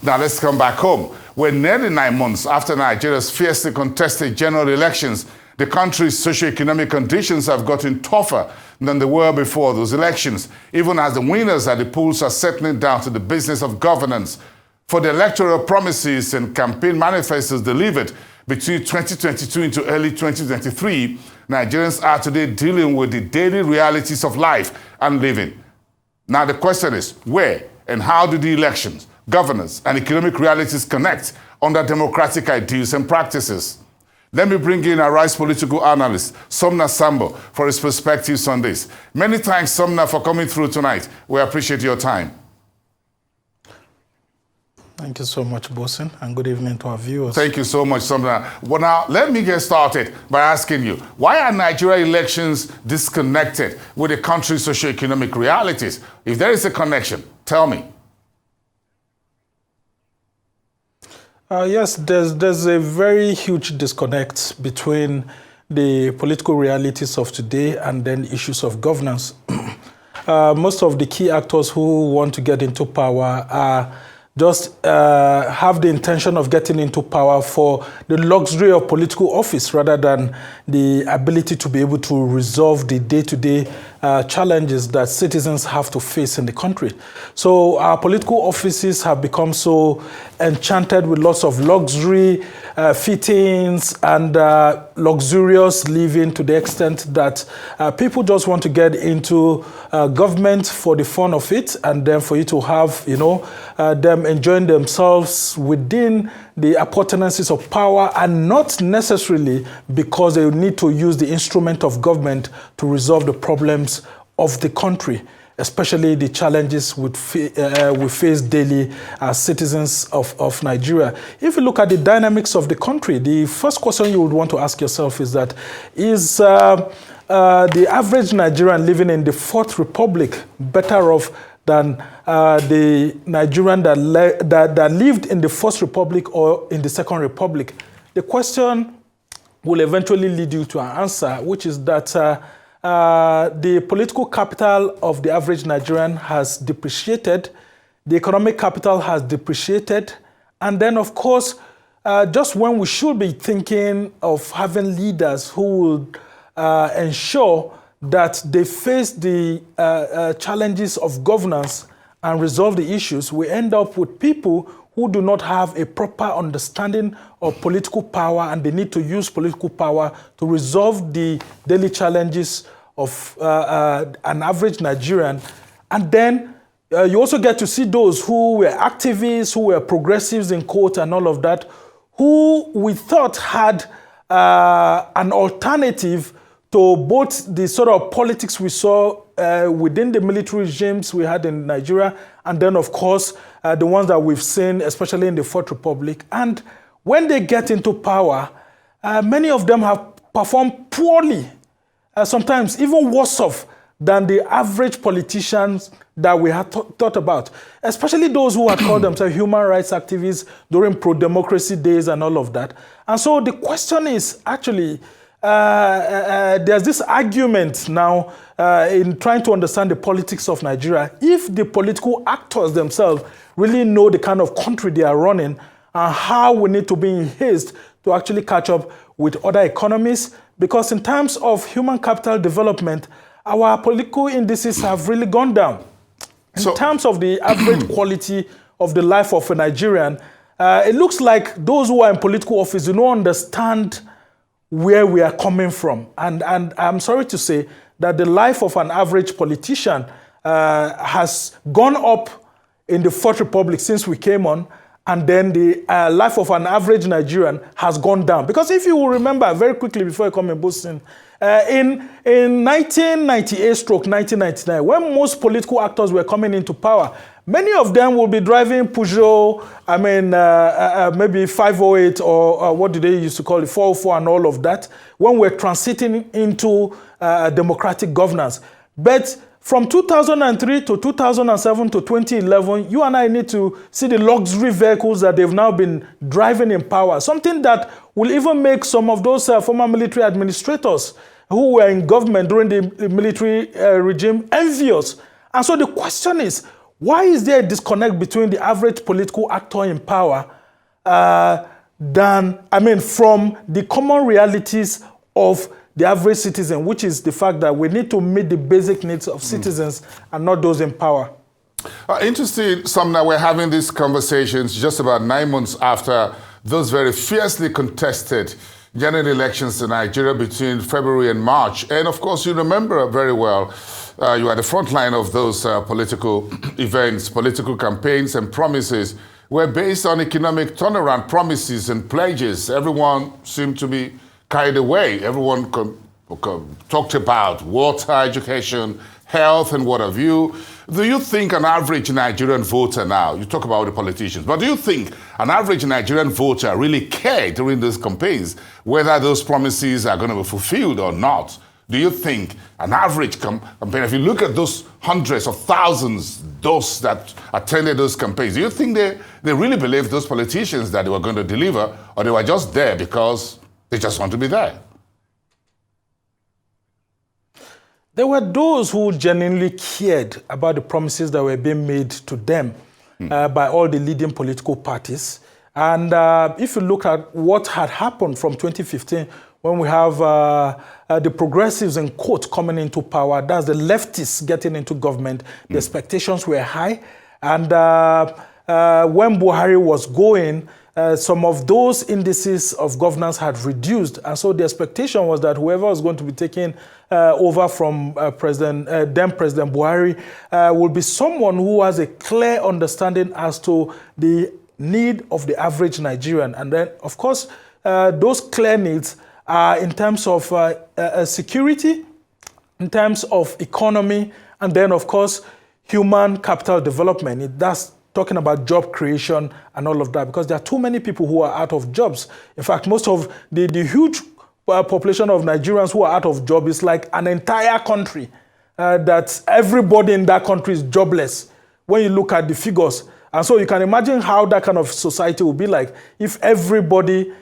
Now let's come back home. We're nearly 9 months after Nigeria's fiercely contested general elections. The country's socio-economic conditions have gotten tougher than they were before those elections, even as the winners at the polls are settling down to the business of governance. For the electoral promises and campaign manifestos delivered between 2022 into early 2023, Nigerians are today dealing with the daily realities of life and living. Now the question is, where and how do the elections, governance, and economic realities connect under democratic ideals and practices? Let me bring in our rice political analyst, Sumner Sambo, for his perspectives on this. Many thanks, Sumner, for coming through tonight. We appreciate your time. Thank you so much, Bosin, and good evening to our viewers. Thank you so much, Sumner. Well, now, let me get started by asking you, why are Nigeria elections disconnected with the country's socio-economic realities? If there is a connection, tell me. Yes, there's a very huge disconnect between the political realities of today and then issues of governance. Most of the key actors who want to get into power are just have the intention of getting into power for the luxury of political office rather than the ability to be able to resolve the day-to-day challenges that citizens have to face in the country. So our political offices have become so enchanted with lots of luxury fittings and luxurious living to the extent that people just want to get into government for the fun of it, and then for you to have, them enjoying themselves within the appurtenances of power, and not necessarily because they need to use the instrument of government to resolve the problems of the country, especially the challenges we face daily as citizens of Nigeria. If you look at the dynamics of the country, the first question you would want to ask yourself is that, is the average Nigerian living in the Fourth Republic better off than the Nigerian that lived in the First Republic or in the Second Republic? The question will eventually lead you to an answer, which is that the political capital of the average Nigerian has depreciated, the economic capital has depreciated, and then, of course, just when we should be thinking of having leaders who will ensure that they face the challenges of governance and resolve the issues, we end up with people who do not have a proper understanding of political power, and they need to use political power to resolve the daily challenges of an average Nigerian. And then you also get to see those who were activists, who were progressives in quote and all of that, who we thought had an alternative to both the sort of politics we saw within the military regimes we had in Nigeria, and then, of course, the ones that we've seen, especially in the Fourth Republic. And when they get into power, many of them have performed poorly, sometimes even worse off than the average politicians that we had thought about, especially those who had called themselves human rights activists during pro-democracy days and all of that. And so the question is actually, there's this argument now in trying to understand the politics of Nigeria. If the political actors themselves really know the kind of country they are running and how we need to be in haste to actually catch up with other economies, because in terms of human capital development, our political indices have really gone down. In terms of the average quality of the life of a Nigerian, it looks like those who are in political office do not understand where we are coming from. And I'm sorry to say that the life of an average politician has gone up in the Fourth Republic since we came on, and then the life of an average Nigerian has gone down. Because if you will remember very quickly before I come in, Bosin, in 1998-1999, when most political actors were coming into power, many of them will be driving Peugeot, maybe 508 or what do they used to call it, 404 and all of that, when we're transiting into democratic governance. But from 2003 to 2007 to 2011, you and I need to see the luxury vehicles that they've now been driving in power, something that will even make some of those former military administrators who were in government during the military regime envious. And so the question is, Why is there a disconnect between the average political actor in power from the common realities of the average citizen, which is the fact that we need to meet the basic needs of citizens and not those in power? Interesting, Sumner, we're having these conversations just about 9 months after those very fiercely contested general elections in Nigeria between February and March. And of course, you remember very well, you are the front line of those political events, political campaigns and promises were based on economic turnaround promises and pledges. Everyone seemed to be carried away. Everyone talked about water, education, health, and what have you. Do you think an average Nigerian voter now, you talk about the politicians, but do you think an average Nigerian voter really cared during those campaigns whether those promises are going to be fulfilled or not? Do you think an average campaign, if you look at those hundreds of thousands, those that attended those campaigns, do you think they really believed those politicians that they were going to deliver, or they were just there because they just want to be there? There were those who genuinely cared about the promises that were being made to them by all the leading political parties. And if you look at what had happened from 2015, when we have the progressives in quote coming into power, that's the leftists getting into government, the expectations were high. And when Buhari was going, some of those indices of governance had reduced. And so the expectation was that whoever was going to be taking over from then President Buhari will be someone who has a clear understanding as to the need of the average Nigerian. And then, of course, those clear needs are in terms of security, in terms of economy, and then, of course, human capital development. That's talking about job creation and all of that, because there are too many people who are out of jobs. In fact, most of the huge population of Nigerians who are out of job is like an entire country, that everybody in that country is jobless when you look at the figures. And so you can imagine how that kind of society will be like if everybody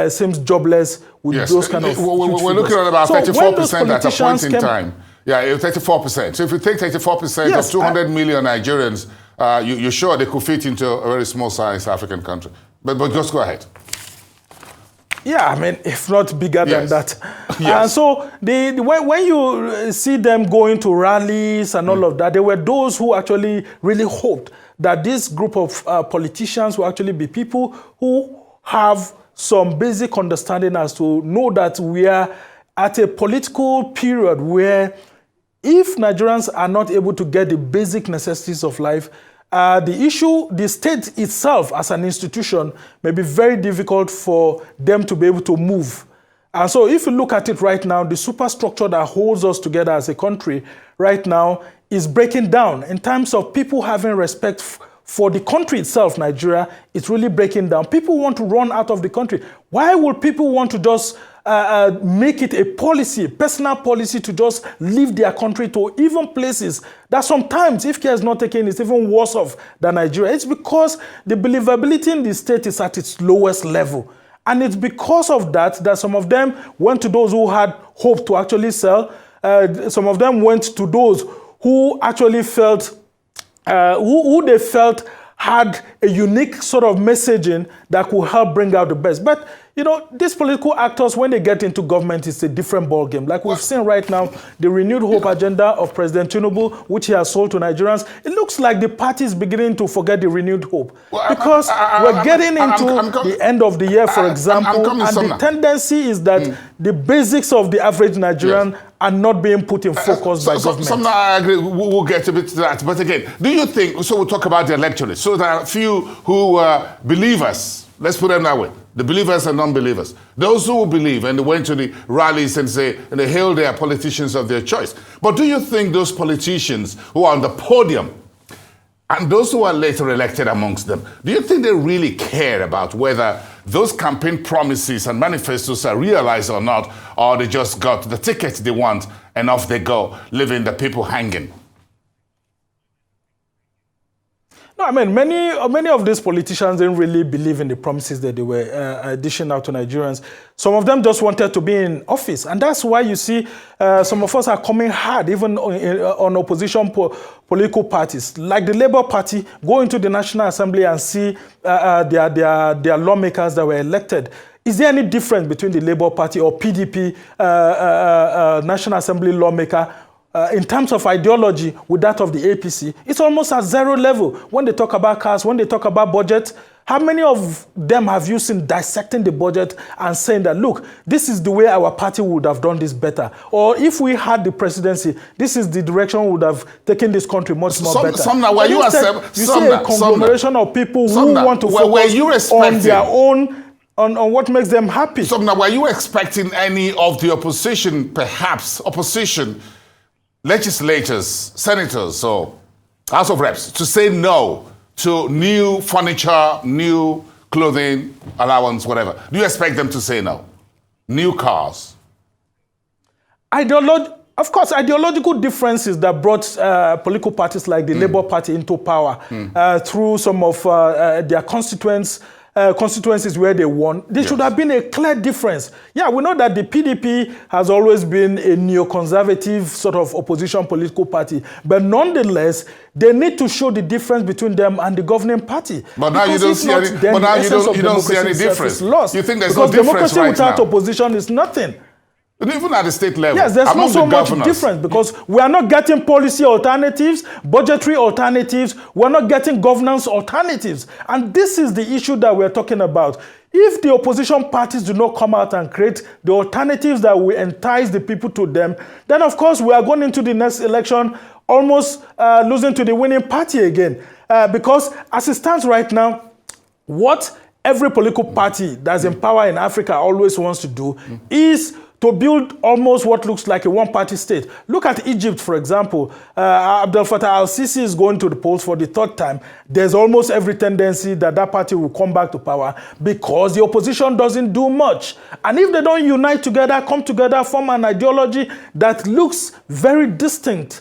seems jobless with those kind of we're looking at about 34% at a point in time. Yeah, 34%. So if you take 34% of 200 million Nigerians, you're sure they could fit into a very small-sized African country. But just go ahead. Yeah, I mean, if not bigger than that. And so when you see them going to rallies and all of that, there were those who actually really hoped that this group of politicians will actually be people who have some basic understanding as to know that we are at a political period where if Nigerians are not able to get the basic necessities of life, the state itself as an institution may be very difficult for them to be able to move. And so if you look at it right now, the superstructure that holds us together as a country right now is breaking down. In terms of people having respect for the country itself, Nigeria, it's really breaking down. People want to run out of the country. Why would people want to just make it a policy, personal policy, to just leave their country to even places that sometimes, if care is not taken, it's even worse off than Nigeria? It's because the believability in the state is at its lowest level. And it's because of that that some of them went to those who had hope to actually sell. Some of them went to those who actually felt, who they felt had a unique sort of messaging that could help bring out the best. But, you know, these political actors, when they get into government, it's a different ballgame. Like we've seen right now, the renewed hope agenda of President Tinubu, which he has sold to Nigerians, it looks like the party is beginning to forget the renewed hope. Because we're getting into the end of the year, for example, and the tendency is that the basics of the average Nigerian are not being put in focus by government. Some I agree, we'll get a bit to that. But again, do you think, so we'll talk about the electorate. So there are a few who are believers, let's put them that way, the believers and non-believers. Those who believe and they went to the rallies and they hail their politicians of their choice. But do you think those politicians who are on the podium and those who are later elected amongst them, do you think they really care about whether those campaign promises and manifestos are realized or not, or they just got the tickets they want and off they go, leaving the people hanging? No, I mean, many of these politicians didn't really believe in the promises that they were dishing out to Nigerians. Some of them just wanted to be in office. And that's why you see some of us are coming hard, even on opposition political parties. Like the Labour Party, go into the National Assembly and see their lawmakers that were elected. Is there any difference between the Labour Party or PDP National Assembly lawmaker in terms of ideology with that of the APC? It's almost at zero level. When they talk about cars, when they talk about budget, how many of them have you seen dissecting the budget and saying that, look, this is the way our party would have done this better? Or if we had the presidency, this is the direction we would have taken this country much more better. Sumner, were you see a conglomeration of people who want to focus on their own, on what makes them happy. Sumner, were you expecting any of the opposition, perhaps opposition, legislators, senators, or House of Reps to say no to new furniture, new clothing, allowance, whatever? Do you expect them to say no? New cars? Of course, ideological differences that brought political parties like the Labour Party into power through some of their constituencies where they won, there should have been a clear difference. Yeah, we know that the PDP has always been a neoconservative sort of opposition political party, but nonetheless, they need to show the difference between them and the governing party. But now you don't see any. But now you don't see any difference. You think there's no difference right now? Because democracy without opposition is nothing. Even at the state level, yes, there's not so much difference because we are not getting policy alternatives, budgetary alternatives, we're not getting governance alternatives. And this is the issue that we're talking about. If the opposition parties do not come out and create the alternatives that will entice the people to them, then of course we are going into the next election almost losing to the winning party again. Because as it stands right now, what every political party that's in power in Africa always wants to do is to build almost what looks like a one-party state. Look at Egypt, for example. Abdel Fattah al-Sisi is going to the polls for the third time. There's almost every tendency that that party will come back to power because the opposition doesn't do much. And if they don't unite together, come together, form an ideology that looks very distinct,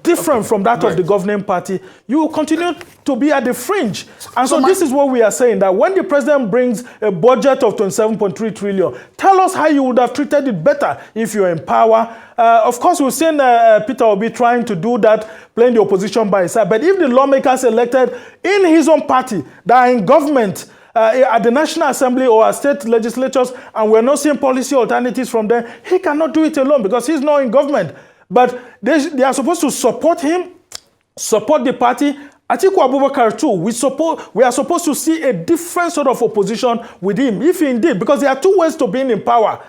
different from that of the governing party, you will continue to be at the fringe. And so this is what we are saying, that when the president brings a budget of 27.3 trillion, tell us how you would have treated it better if you're in power. Of course, we've seen Peter Obi trying to do that, playing the opposition by his side. But if the lawmakers elected in his own party that are in government, at the National Assembly or at state legislatures, and we're not seeing policy alternatives from them, he cannot do it alone because he's not in government. But they are supposed to support him, support the party. Atiku Abubakar too, we are supposed to see a different sort of opposition with him, if indeed, because there are two ways to being in power.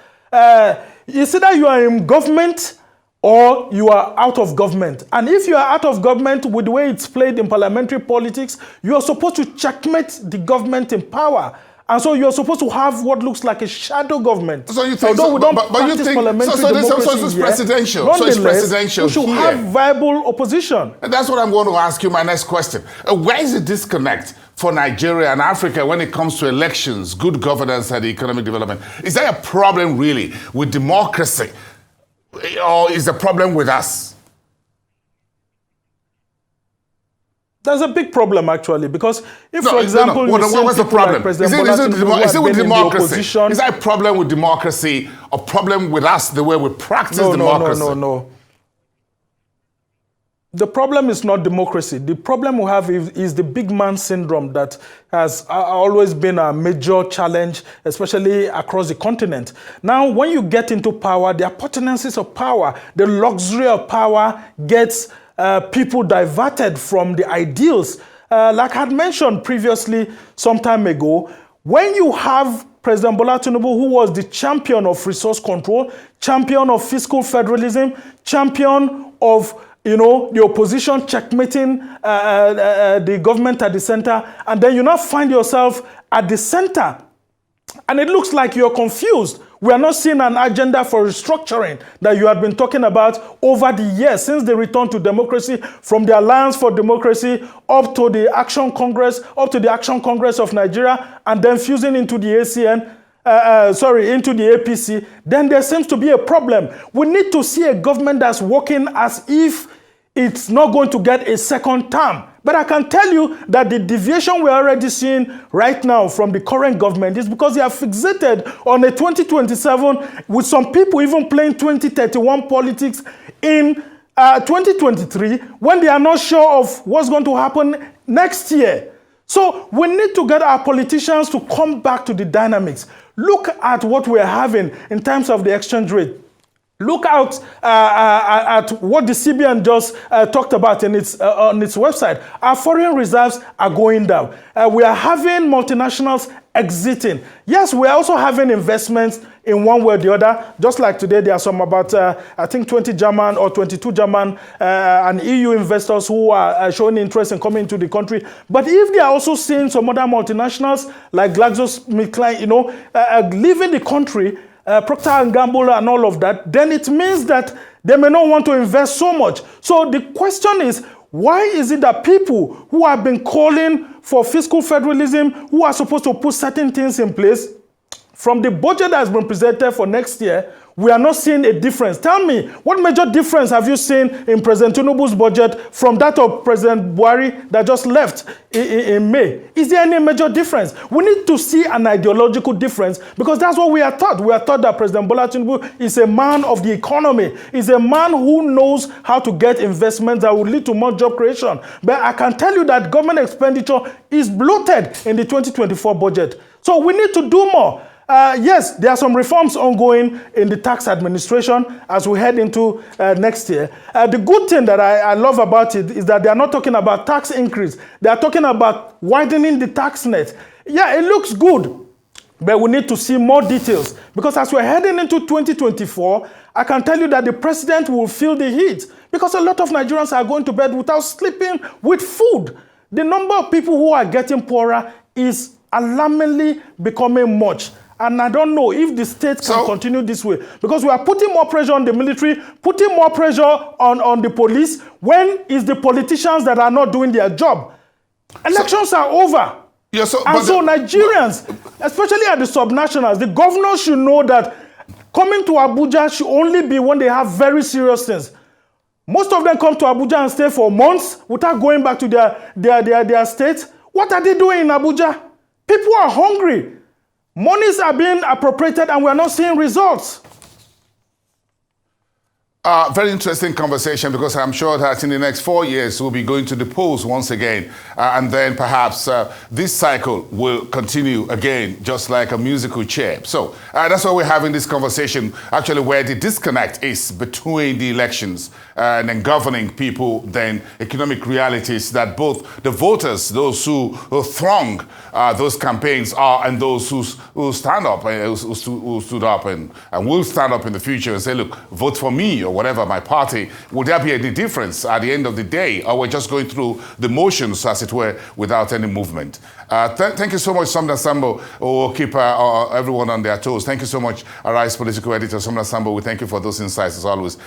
It's either you are in government or you are out of government. And if you are out of government with the way it's played in parliamentary politics, you are supposed to checkmate the government in power. And so you're supposed to have what looks like a shadow government. So you think, so it's presidential. So it's presidential. You should have viable opposition. And that's what I'm going to ask you my next question. Where is the disconnect for Nigeria and Africa when it comes to elections, good governance, and economic development? Is there a problem really with democracy, or is the problem with us? There's a big problem, actually, because if, for example, what's the problem? Like Is it with democracy? Is that a problem with democracy, or problem with us, the way we practice democracy? No. The problem is not democracy. The problem we have is the big man syndrome that has always been a major challenge, especially across the continent. Now, when you get into power, the appurtenances of power, the luxury of power gets people diverted from the ideals. Like I had mentioned previously some time ago, when you have President Bola Tinubu, who was the champion of resource control, champion of fiscal federalism, champion of the opposition checkmating the government at the center, and then you now find yourself at the center, and it looks like you're confused. We are not seeing an agenda for restructuring that you had been talking about over the years since the return to democracy, from the Alliance for Democracy up to the Action Congress, of Nigeria, and then fusing into the into the APC. Then there seems to be a problem. We need to see a government that's working as if it's not going to get a second term, But I can tell you that the deviation we're already seeing right now from the current government is because they are fixated on a 2027, with some people even playing 2031 politics in 2023, when they are not sure of what's going to happen next year. So we need to get our politicians to come back to the dynamics. Look at what we're having in terms of the exchange rate. Look out at what the CBN just talked about in on its website. Our foreign reserves are going down. We are having multinationals exiting. Yes, we are also having investments in one way or the other. Just like today, there are some about, I think, 20 German or 22 German and EU investors who are showing interest in coming into the country. But if they are also seeing some other multinationals like GlaxoSmithKline, leaving the country, Procter & Gamble and all of that, then it means that they may not want to invest so much. So the question is, why is it that people who have been calling for fiscal federalism, who are supposed to put certain things in place, from the budget that has been presented for next year, we are not seeing a difference? Tell me, what major difference have you seen in President Tinubu's budget from that of President Buhari that just left in May? Is there any major difference? We need to see an ideological difference, because that's what we are taught. We are taught that President Bola Tinubu is a man of the economy, is a man who knows how to get investments that will lead to more job creation. But I can tell you that government expenditure is bloated in the 2024 budget. So we need to do more. Yes, there are some reforms ongoing in the tax administration as we head into next year. The good thing that I love about it is that they are not talking about tax increase. They are talking about widening the tax net. Yeah, it looks good, but we need to see more details, because as we're heading into 2024, I can tell you that the president will feel the heat, because a lot of Nigerians are going to bed without sleeping with food. The number of people who are getting poorer is alarmingly becoming much. And I don't know if the state can continue this way, because we are putting more pressure on the military, putting more pressure on the police, when it's the politicians that are not doing their job. Elections are over. Yeah, Nigerians, especially at the subnationals, the governors should know that coming to Abuja should only be when they have very serious things. Most of them come to Abuja and stay for months without going back to their state. What are they doing in Abuja? People are hungry. Monies are being appropriated and we're not seeing results. Very interesting conversation, because I'm sure that in the next 4 years we'll be going to the polls once again, and then perhaps this cycle will continue again, just like a musical chair. So that's why we're having this conversation, actually, where the disconnect is between the elections and then governing people, then economic realities that both the voters, those who throng those campaigns are, and those who stand up, who stood up and will stand up in the future and say, look, vote for me or whatever, my party. Would there be any difference at the end of the day, or we're just going through the motions, as it were, without any movement? Thank you so much, Sumner Sambo, who will keep everyone on their toes. Thank you so much, Arise political editor Sumner Sambo. We thank you for those insights as always.